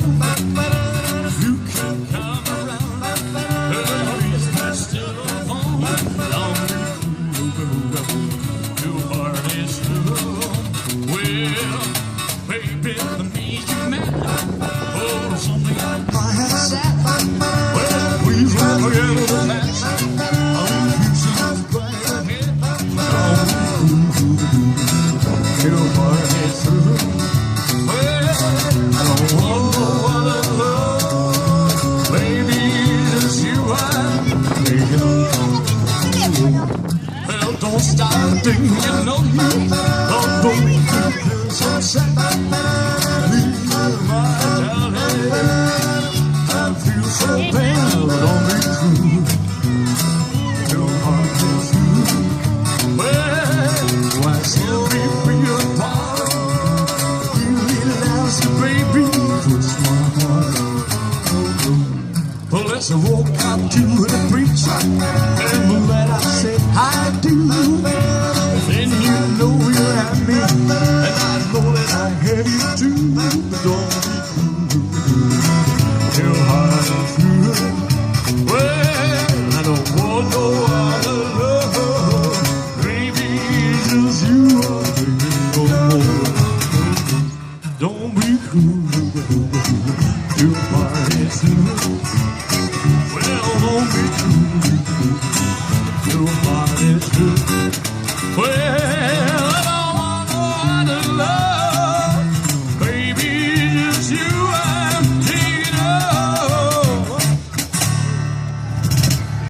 You can come around. Please let's still on. Don't be cruel. Your heart is true. Well, baby, the need you met. Oh, something I might have said. Well, please don't forget the match. I'll use it right ahead. Your heart is true. Well, I don't want no other love. Baby, it's you I'm thinking of. Well, don't stop thinking, you know you. Don't feel so sad. Leave my darling. I feel so bad, don't be cruel. Your heart is true. Well, why still be free apart? You really lost the baby, twist my heart. Well, let's walk out to the preacher and let I say I do. Then you know you're at me, and I know that I have you too. But don't be cruel. Your heart is true. Well, I don't want no other love. Baby, just you are thinking no more. Don't be cruel. Your heart is true. Well, don't be cruel. Your heart is true. Well,